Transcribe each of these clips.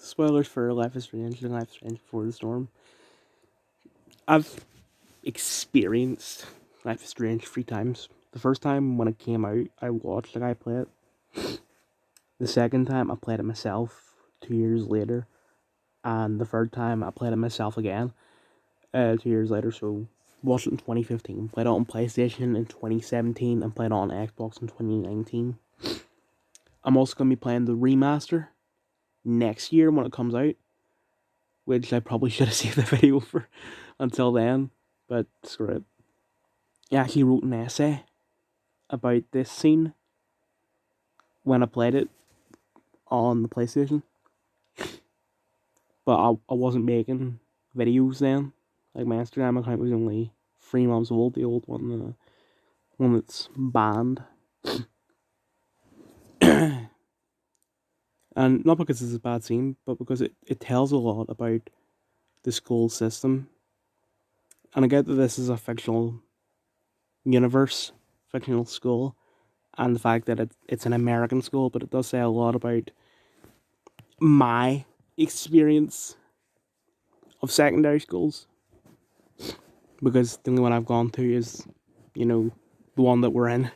Spoilers for Life is Strange and Life is Strange Before the Storm. I've experienced Life is Strange 3 times. The first time when it came out, I watched the guy play it. The second time, I played it myself 2 years later. And the third time, I played it myself again 2 years later. So, watched it in 2015, played it on PlayStation in 2017, and played it on Xbox in 2019. I'm also going to be playing the remaster next year when it comes out, which I probably should have saved the video for until then, but screw it. I actually wrote an essay about this scene when I played it on the PlayStation, but I wasn't making videos then. Like, my Instagram account was only 3 months old, the old one, the one that's banned. And not because it's a bad scene, but because it tells a lot about the school system. And I get that this is a fictional universe, fictional school, and the fact that it's an American school, but it does say a lot about my experience of secondary schools. Because the only one I've gone to is, the one that we're in.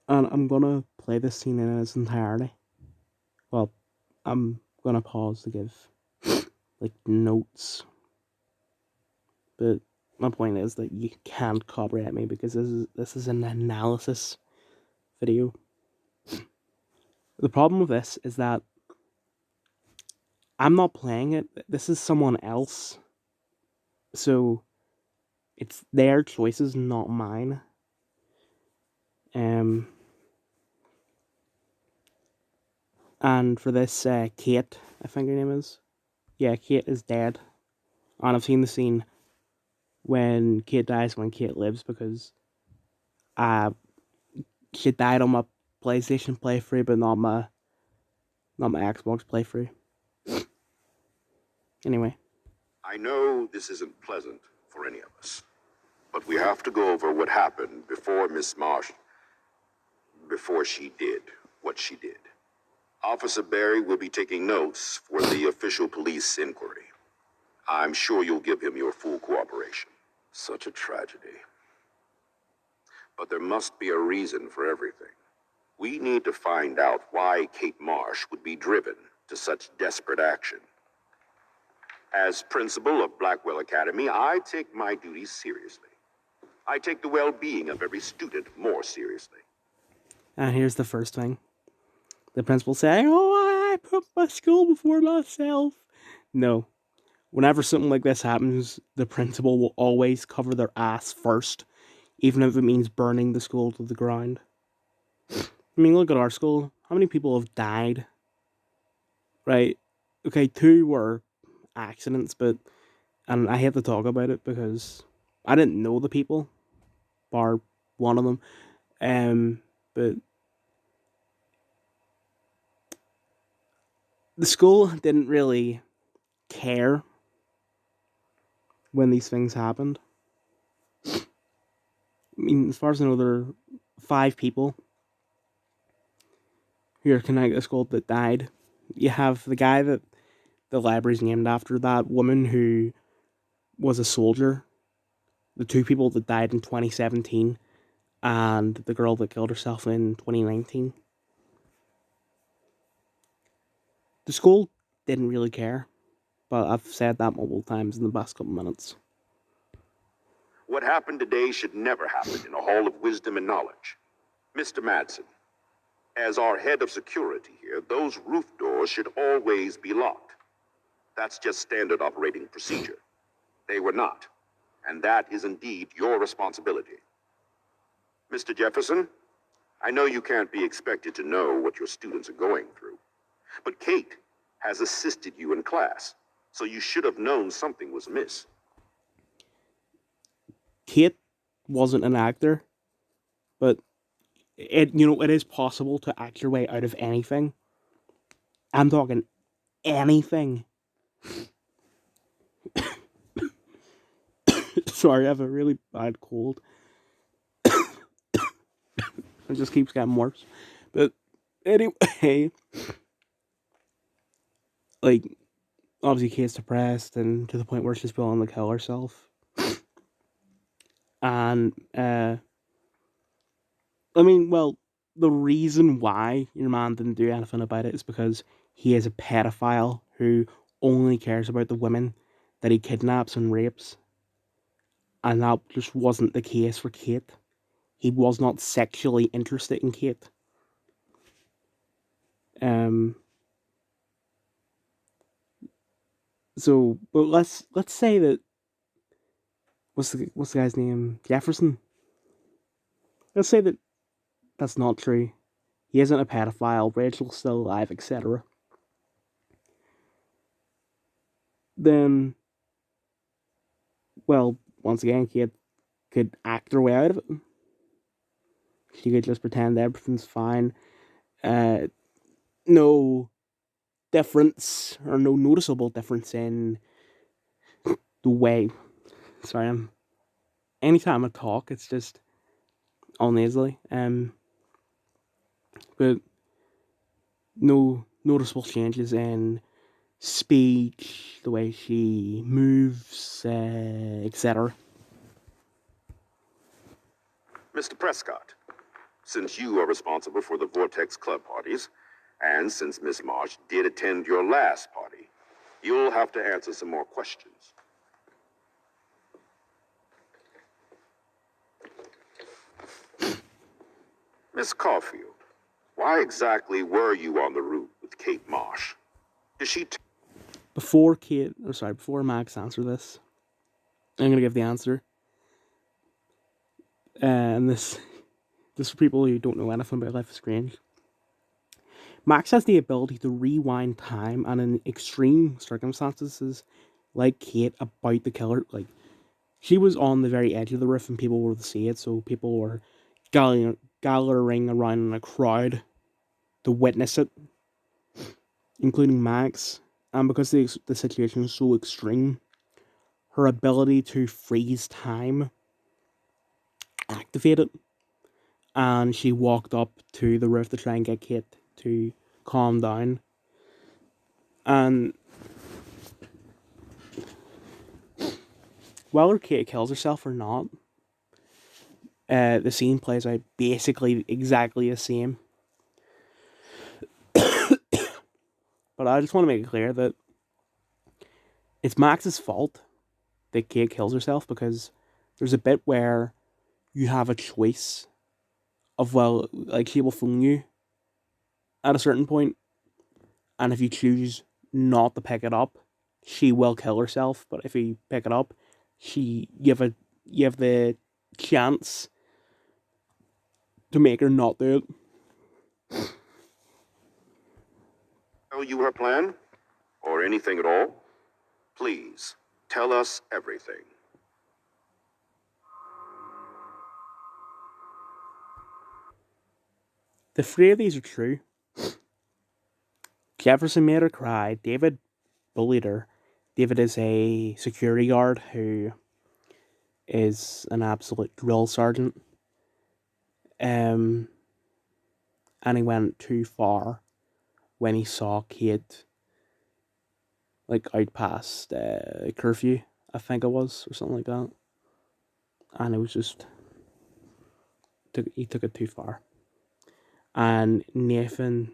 And I'm gonna play this scene in its entirety. Well, I'm gonna pause to give, notes. But my point is that you can't copyright me because this is an analysis video. The problem with this is that I'm not playing it. This is someone else. So it's their choices, not mine. And for this, Kate, I think her name is. Yeah, Kate is dead. And I've seen the scene when Kate dies, when Kate lives, because she died on my PlayStation playthrough, but not my Xbox playthrough. Anyway. I know this isn't pleasant for any of us, but we have to go over what happened before Miss Marsh, before she did what she did. Officer Barry will be taking notes for the official police inquiry. I'm sure you'll give him your full cooperation. Such a tragedy. But there must be a reason for everything. We need to find out why Kate Marsh would be driven to such desperate action. As principal of Blackwell Academy, I take my duties seriously. I take the well-being of every student more seriously. And here's the first thing. The principal saying, "Oh, I put my school before myself." No. Whenever something like this happens, the principal will always cover their ass first, even if it means burning the school to the ground. I mean, look at our school. How many people have died? Right? Okay, 2 were accidents, and I hate to talk about it because I didn't know the people, bar one of them. But the school didn't really care when these things happened. I mean, as far as I know, there are 5 people who are connected to the school that died. You have the guy that the library's named after, that woman who was a soldier, the 2 people that died in 2017, and the girl that killed herself in 2019. The school didn't really care, but I've said that multiple times in the past couple minutes. What happened today should never happen in a hall of wisdom and knowledge. Mr. Madsen, as our head of security here, those roof doors should always be locked. That's just standard operating procedure. They were not, and that is indeed your responsibility. Mr. Jefferson, I know you can't be expected to know what your students are going through, but Kate has assisted you in class, so you should have known something was amiss. Kate wasn't an actor, but it is possible to act your way out of anything. I'm talking anything. Sorry, I have a really bad cold. It just keeps getting worse. But anyway, like, obviously Kate's depressed and to the point where she's willing to kill herself. And I mean, well, the reason why your man didn't do anything about it is because he is a pedophile who only cares about the women that he kidnaps and rapes. And that just wasn't the case for Kate. He was not sexually interested in Kate. Um. So, but let's say that what's the guy's name? Jefferson. Let's say that that's not true. He isn't a pedophile. Rachel's still alive, etc. Then, well, once again, Kate could act her way out of it. She could just pretend everything's fine. Uh, no difference or no noticeable difference in the way. Sorry, anytime I talk, it's just all nasally. But no noticeable changes in speech, the way she moves, etc. Mr. Prescott, since you are responsible for the Vortex Club parties, and since Miss Marsh did attend your last party, you'll have to answer some more questions. Miss Caulfield, why exactly were you on the route with Kate Marsh? Did she Before Max answer this, I'm gonna give the answer. And this for people who don't know anything about Life is Strange. Max has the ability to rewind time, and in extreme circumstances, like Kate about the killer, like she was on the very edge of the roof and people were to see it, so people were gathering around in a crowd to witness it, including Max. And because the situation is so extreme, her ability to freeze time activated, and she walked up to the roof to try and get Kate to calm down. And whether Kate kills herself or not, the scene plays out basically exactly the same. But I just want to make it clear that it's Max's fault that Kate kills herself, because there's a bit where you have a choice of, well, like, she will phone you at a certain point, and if you choose not to pick it up, she will kill herself. But if you pick it up, you have the chance to make her not do it. tell you her plan? Or anything at all? Please, tell us everything. The three of these are true. Jefferson made her cry. David bullied her. David is a security guard who is an absolute drill sergeant. And he went too far when he saw Kate, like, out past curfew, I think it was, or something like that. And it was just he took it too far. And Nathan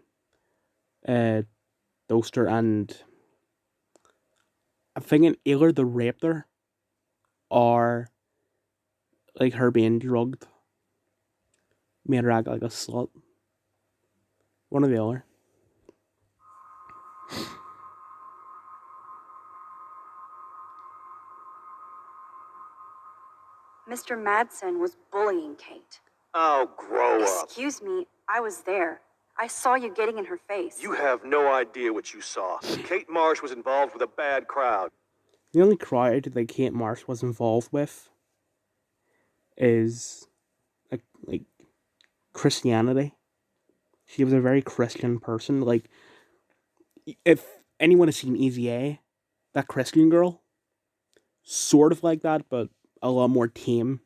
Doster and I'm thinking either the raped her or, like, her being drugged made her act like a slut. One or the other. Mr. Madsen was bullying Kate. Oh, grow up. Excuse me, I was there. I saw you getting in her face. You have no idea what you saw. Kate Marsh was involved with a bad crowd. The only crowd that Kate Marsh was involved with is like Christianity. She was a very Christian person. Like, if anyone has seen Easy A, that Christian girl, sort of like that, but a lot more tame.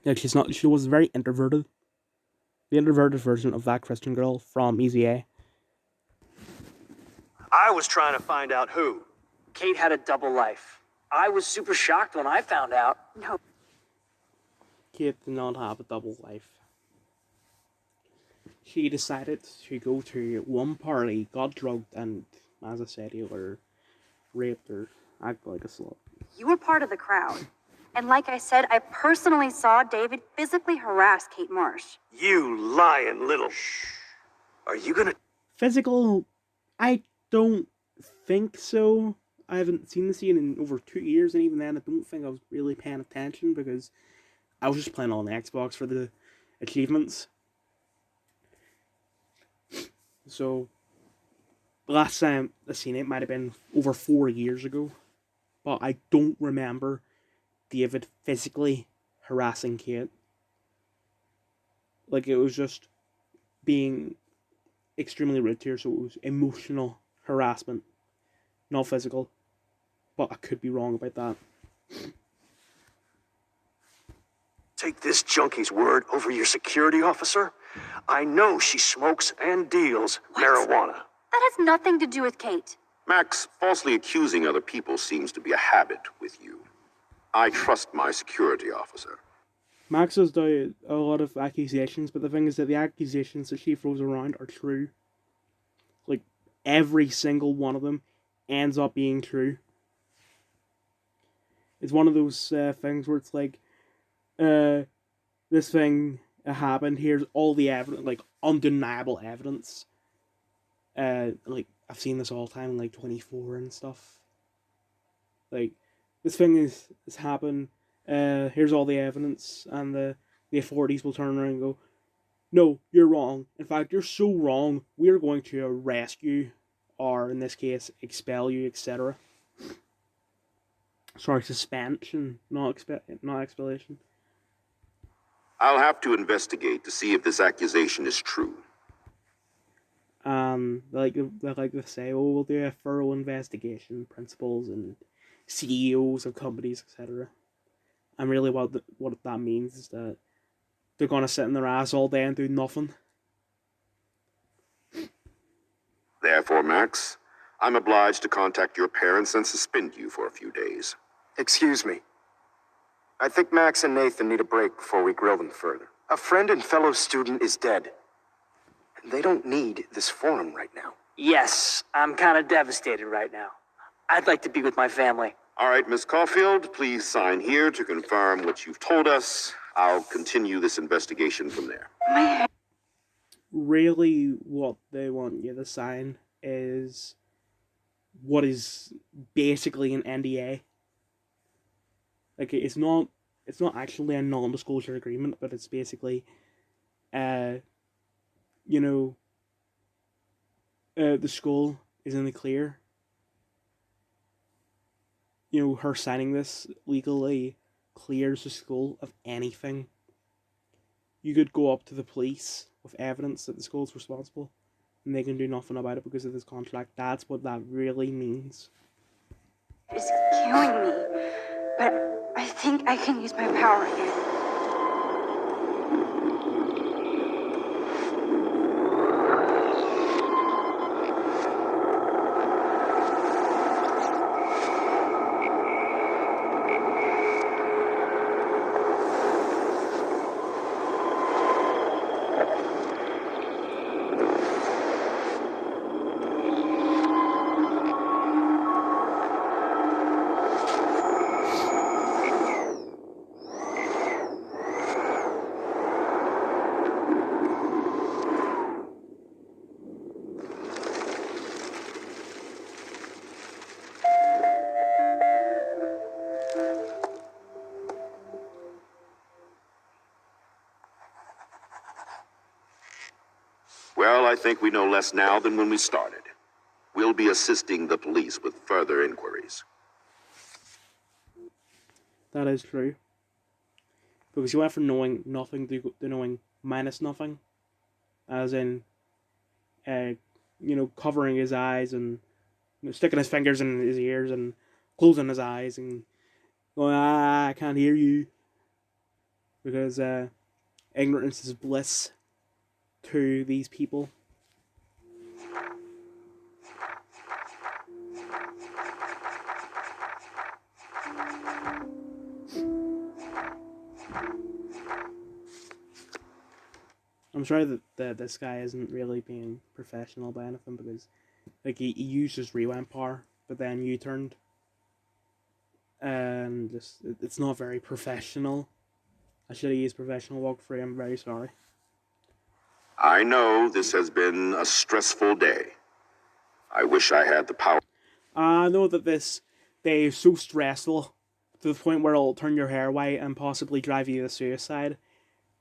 Like, she was very introverted. The introverted version of that Christian girl from Easy A. I was trying to find out who. Kate had a double life. I was super shocked when I found out. No, Kate did not have a double life. She decided to go to one party, got drugged, and, as I said earlier, raped or acted like a slut. you were part of the crowd. And like I said, I personally saw David physically harass Kate Marsh. You lying little Are you gonna... Physical, I don't think so. I haven't seen the scene in over 2 years, and even then I don't think I was really paying attention because I was just playing on the Xbox for the achievements. So, the last time I seen it might have been over 4 years ago, but I don't remember David physically harassing Kate. Like, it was just being extremely rude to her, so it was emotional harassment, not physical. But I could be wrong about that. Take this junkie's word over your security officer? I know she smokes and deals marijuana. That has nothing to do with Kate. Max, falsely accusing other people seems to be a habit with you. I trust my security officer. Max has done a lot of accusations, but the thing is that the accusations that she throws around are true. Like, every single one of them ends up being true. It's one of those things where it's like, this thing happened, here's all the evidence, like, undeniable evidence. Like, I've seen this all the time in, like, 24 and stuff. Like, this thing has happened, here's all the evidence, and the authorities will turn around and go, no, you're wrong. In fact, you're so wrong, we're going to arrest you, or in this case, expel you, etc. Sorry, suspension, not expellation. I'll have to investigate to see if this accusation is true. They like to say, oh, we'll do a thorough investigation, principals and CEOs of companies, etc. And really what that means is that they're going to sit in their ass all day and do nothing. Therefore, Max, I'm obliged to contact your parents and suspend you for a few days. Excuse me. I think Max and Nathan need a break before we grill them further. A friend and fellow student is dead. And they don't need this forum right now. Yes, I'm kind of devastated right now. I'd like to be with my family. All right, Miss Caulfield, please sign here to confirm what you've told us. I'll continue this investigation from there. Really, what they want you to sign is what is basically an NDA. Like, it's not actually a non-disclosure agreement, but it's basically, the school is in the clear. Her signing this legally clears the school of anything. You could go up to the police with evidence that the school's responsible, and they can do nothing about it because of this contract. That's what that really means. It's killing me. But I think I can use my power again. Well, I think we know less now than when we started. We'll be assisting the police with further inquiries. That is true. Because you went from knowing nothing to knowing minus nothing. As in, covering his eyes and sticking his fingers in his ears and closing his eyes and going, I can't hear you. Because ignorance is bliss to these people. sorry that this guy isn't really being professional by anything, because like he used his rewind power, but then U-turned, and just it's not very professional. I should have used professional walk free. I'm very sorry. I know this has been a stressful day. I wish I had the power. I know that this day is so stressful to the point where it'll turn your hair white and possibly drive you to suicide.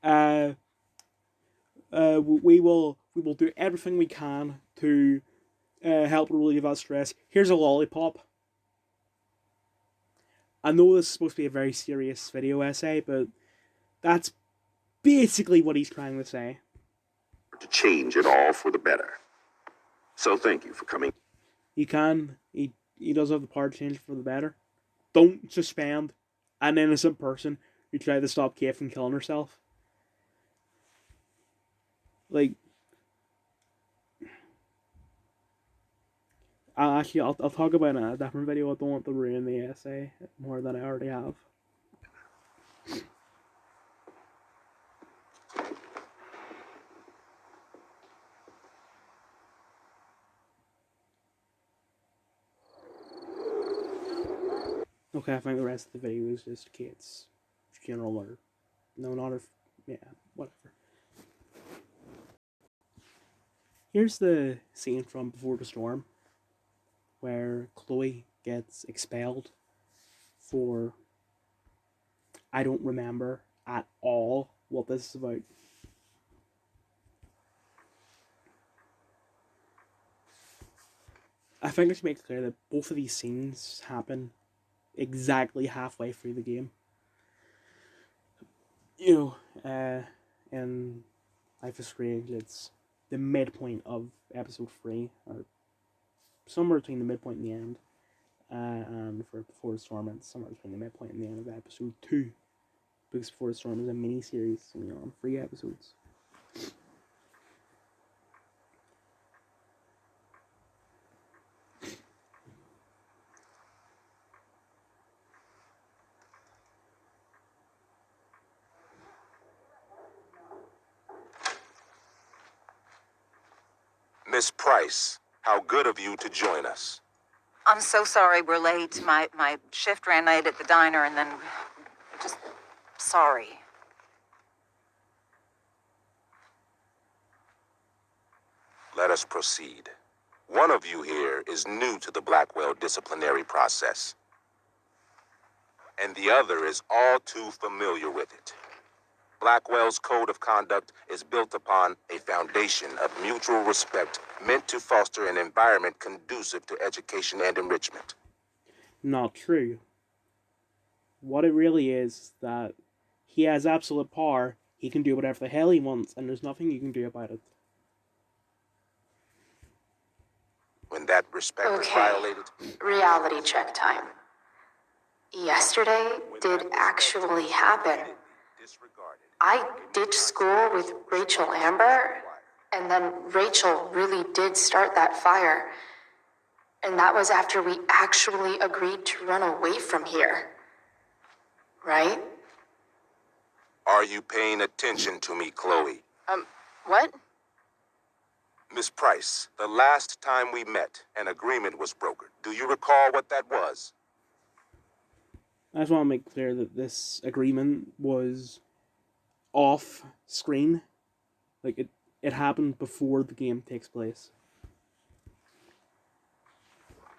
We will do everything we can to help relieve that stress. Here's a lollipop. I know this is supposed to be a very serious video essay, but that's basically what he's trying to say. To change it all for the better. So thank you for coming. He can. He does have the power to change it for the better. Don't suspend an innocent person who tried to stop Kate from killing herself. Like, I'll talk about it in a different video. I don't want to ruin the essay more than I already have. Okay, I think the rest of the video is just Kate's funeral, or no, not her. Yeah, whatever. Here's the scene from Before the Storm, where Chloe gets expelled for, I don't remember at all what this is about. I think I should make it clear that both of these scenes happen exactly halfway through the game. You know, in Life is Strange, it's the midpoint of episode 3, or somewhere between the midpoint and the end. And for Before the Storm, it's somewhere between the midpoint and the end of episode 2. Because Before the Storm is a mini-series, on 3 episodes. Miss Price, how good of you to join us. I'm so sorry we're late. My shift ran late at the diner, and then just sorry. Let us proceed. One of you here is new to the Blackwell disciplinary process, and the other is all too familiar with it. Blackwell's code of conduct is built upon a foundation of mutual respect meant to foster an environment conducive to education and enrichment. Not true. What it really is that he has absolute power, he can do whatever the hell he wants, and there's nothing you can do about it. When that respect is violated... Reality check time. Yesterday did actually happen. I ditched school with Rachel Amber, and then Rachel really did start that fire. And that was after we actually agreed to run away from here. Right? Are you paying attention to me, Chloe? What? Miss Price, the last time we met, an agreement was brokered. Do you recall what that was? I just want to make clear that this agreement was off screen. Like, it happened before the game takes place.